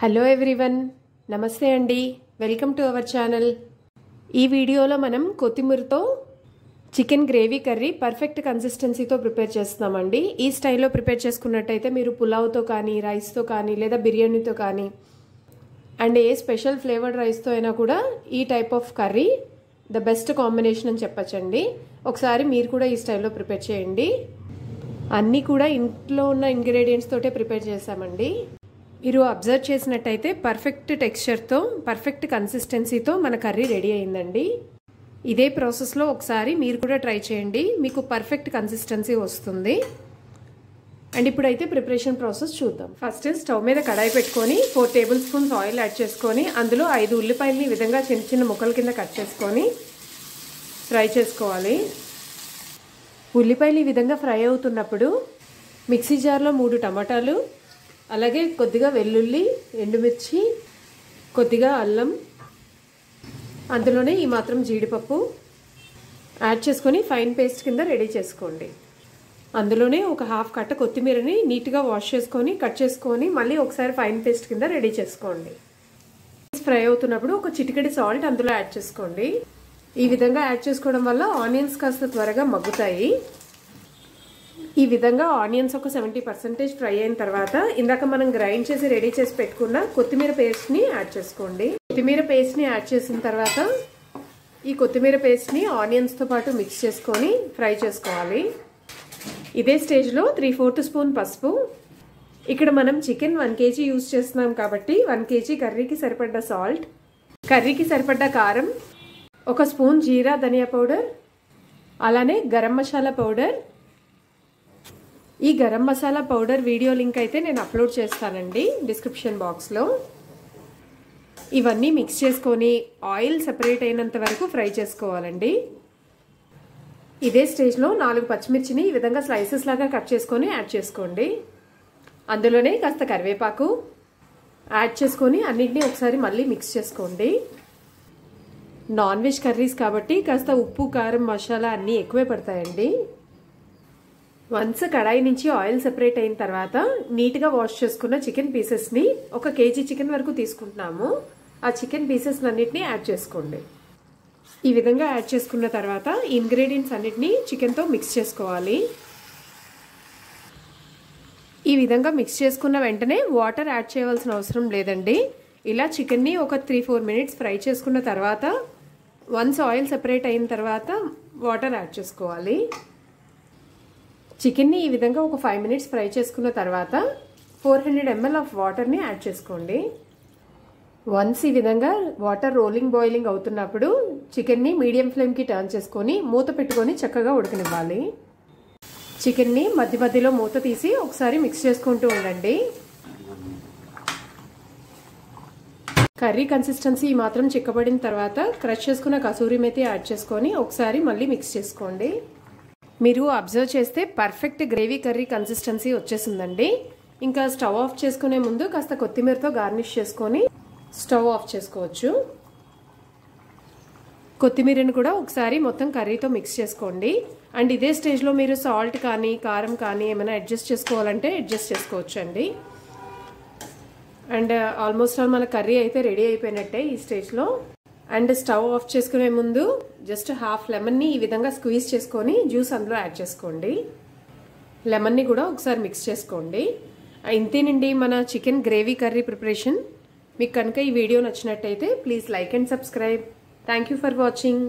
Hello everyone, నమస్తే అండి. Welcome to our channel. ఈ వీడియోలో మనం కొత్తిమీరతో చికెన్ గ్రేవీ కర్రీ పర్ఫెక్ట్ కన్సిస్టెన్సీతో ప్రిపేర్ చేస్తున్నామండి. ఈ స్టైల్లో ప్రిపేర్ చేసుకున్నట్టయితే మీరు పులావ్తో కానీ, రైస్తో కానీ, లేదా బిర్యానీతో కానీ, అండ్ ఏ స్పెషల్ ఫ్లేవర్డ్ రైస్తో అయినా కూడా ఈ type of curry the best combination అని చెప్పచ్చండి. ఒకసారి మీరు కూడా ఈ స్టైల్లో ప్రిపేర్ చేయండి. అన్నీ కూడా ఇంట్లో ఉన్న ఇంగ్రీడియంట్స్ తోటే ప్రిపేర్ చేసామండి. మీరు అబ్జర్వ్ చేసినట్టయితే పర్ఫెక్ట్ టెక్స్చర్తో, పర్ఫెక్ట్ కన్సిస్టెన్సీతో మన కర్రీ రెడీ అయిందండి. ఇదే ప్రాసెస్లో ఒకసారి మీరు కూడా ట్రై చేయండి, మీకు పర్ఫెక్ట్ కన్సిస్టెన్సీ వస్తుంది. అండ్ ఇప్పుడైతే ప్రిపరేషన్ ప్రాసెస్ చూద్దాం. ఫస్ట్ స్టవ్ మీద కడాయి పెట్టుకొని 4 టేబుల్ స్పూన్స్ ఆయిల్ యాడ్ చేసుకొని అందులో 5 ఉల్లిపాయలని ఈ విధంగా చిన్న చిన్న ముక్కల కింద కట్ చేసుకొని ఫ్రై చేసుకోవాలి. ఉల్లిపాయలు ఈ విధంగా ఫ్రై అవుతున్నప్పుడు మిక్సీ జార్లో 3 టమాటాలు, అలాగే కొద్దిగా వెల్లుల్లి, ఎండుమిర్చి, కొద్దిగా అల్లం, అందులోనే ఈ మాత్రం జీడిపప్పు యాడ్ చేసుకొని ఫైన్ పేస్ట్ కింద రెడీ చేసుకోండి. అందులోనే ఒక హాఫ్ కట్ట కొత్తిమీరని నీట్గా వాష్ చేసుకొని కట్ చేసుకొని మళ్ళీ ఒకసారి ఫైన్ పేస్ట్ కింద రెడీ చేసుకోండి. ఫ్రై అవుతున్నప్పుడు ఒక చిటికెడి సాల్ట్ అందులో యాడ్ చేసుకోండి. ఈ విధంగా యాడ్ చేసుకోవడం వల్ల ఆనియన్స్ కాస్త త్వరగా మగ్గుతాయి. ఈ విధంగా ఆనియన్స్ ఒక 70% ఫ్రై అయిన తర్వాత ఇందాక మనం గ్రైండ్ చేసి రెడీ చేసి పెట్టుకున్న కొత్తిమీర పేస్ట్ని యాడ్ చేసుకోండి. కొత్తిమీర పేస్ట్ని యాడ్ చేసిన తర్వాత ఈ కొత్తిమీర పేస్ట్ని ఆనియన్స్తో పాటు మిక్స్ చేసుకొని ఫ్రై చేసుకోవాలి. ఇదే స్టేజ్లో 3/4 స్పూన్ పసుపు, ఇక్కడ మనం చికెన్ 1 kg యూజ్ చేస్తున్నాం కాబట్టి 1 kg కర్రీకి సరిపడ్డ సాల్ట్, కర్రీకి సరిపడ్డ కారం, 1 స్పూన్ జీరా ధనియా పౌడర్, అలానే గరం మసాలా పౌడర్. ఈ garam masala powder video link అయితే నేను అప్లోడ్ చేస్తానండి డిస్క్రిప్షన్ బాక్స్లో. ఇవన్నీ మిక్స్ చేసుకొని ఆయిల్ సెపరేట్ అయినంత వరకు ఫ్రై చేసుకోవాలండి. ఇదే స్టేజ్లో 4 పచ్చిమిర్చిని ఈ విధంగా స్లైసెస్ లాగా కట్ చేసుకొని యాడ్ చేసుకోండి. అందులోనే కాస్త కరివేపాకు యాడ్ చేసుకొని అన్నింటినీ ఒకసారి మళ్ళీ మిక్స్ చేసుకోండి. నాన్ వెజ్ కర్రీస్ కాబట్టి కాస్త ఉప్పు, కారం, మసాలా అన్నీ ఎక్కువే పడతాయండి. వన్స్ కడాయి నుంచి ఆయిల్ సెపరేట్ అయిన తర్వాత నీట్గా వాష్ చేసుకున్న చికెన్ పీసెస్ని 1 kg చికెన్ వరకు తీసుకుంటున్నాము. ఆ చికెన్ పీసెస్ అన్నిటినీ యాడ్ చేసుకోండి. ఈ విధంగా యాడ్ చేసుకున్న తర్వాత ఇంగ్రీడియంట్స్ అన్నిటినీ చికెన్తో మిక్స్ చేసుకోవాలి. ఈ విధంగా మిక్స్ చేసుకున్న వెంటనే వాటర్ యాడ్ చేయవలసిన అవసరం లేదండి. ఇలా చికెన్ని ఒక 3-4 మినిట్స్ ఫ్రై చేసుకున్న తర్వాత వన్స్ ఆయిల్ సెపరేట్ అయిన తర్వాత వాటర్ యాడ్ చేసుకోవాలి. చికెన్ని ఈ విధంగా ఒక 5 మినిట్స్ ఫ్రై చేసుకున్న తర్వాత 400 ml ఆఫ్ వాటర్ని యాడ్ చేసుకోండి. వన్స్ ఈ విధంగా వాటర్ రోలింగ్ బాయిలింగ్ అవుతున్నప్పుడు చికెన్ని మీడియం ఫ్లేమ్కి టర్న్ చేసుకొని మూత పెట్టుకొని చక్కగా ఉడకనివ్వాలి. చికెన్ని మధ్య మధ్యలో మూత తీసి ఒకసారి మిక్స్ చేసుకుంటూ ఉండండి. కర్రీ కన్సిస్టెన్సీ ఈ మాత్రం చిక్కబడిన తర్వాత క్రష్ చేసుకున్న కసూరి మేతి యాడ్ చేసుకొని ఒకసారి మళ్ళీ మిక్స్ చేసుకోండి. మీరు అబ్జర్వ్ చేస్తే పర్ఫెక్ట్ గ్రేవీ కర్రీ కన్సిస్టెన్సీ వచ్చేసిందండి. ఇంకా స్టవ్ ఆఫ్ చేసుకునే ముందు కాస్త కొత్తిమీరతో గార్నిష్ చేసుకొని స్టవ్ ఆఫ్ చేసుకోవచ్చు. కొత్తిమీరని కూడా ఒకసారి మొత్తం కర్రీతో మిక్స్ చేసుకోండి. అండ్ ఇదే స్టేజ్లో మీరు సాల్ట్ కానీ, కారం కానీ ఏమైనా అడ్జస్ట్ చేసుకోవాలంటే అడ్జస్ట్ చేసుకోవచ్చు అండి. అండ్ ఆల్మోస్ట్ ఆల్ మన కర్రీ అయితే రెడీ అయిపోయినట్టే ఈ స్టేజ్లో. అండ్ స్టవ్ ఆఫ్ చేసుకునే ముందు జస్ట్ హాఫ్ లెమన్ని ఈ విధంగా స్క్వీజ్ చేసుకొని జ్యూస్ అందులో యాడ్ చేసుకోండి. లెమన్ని కూడా ఒకసారి మిక్స్ చేసుకోండి. ఇంతేనండి మన చికెన్ గ్రేవీ కర్రీ ప్రిపరేషన్. మీకు కనుక ఈ వీడియో నచ్చినట్టయితే please like and subscribe. Thank you for watching.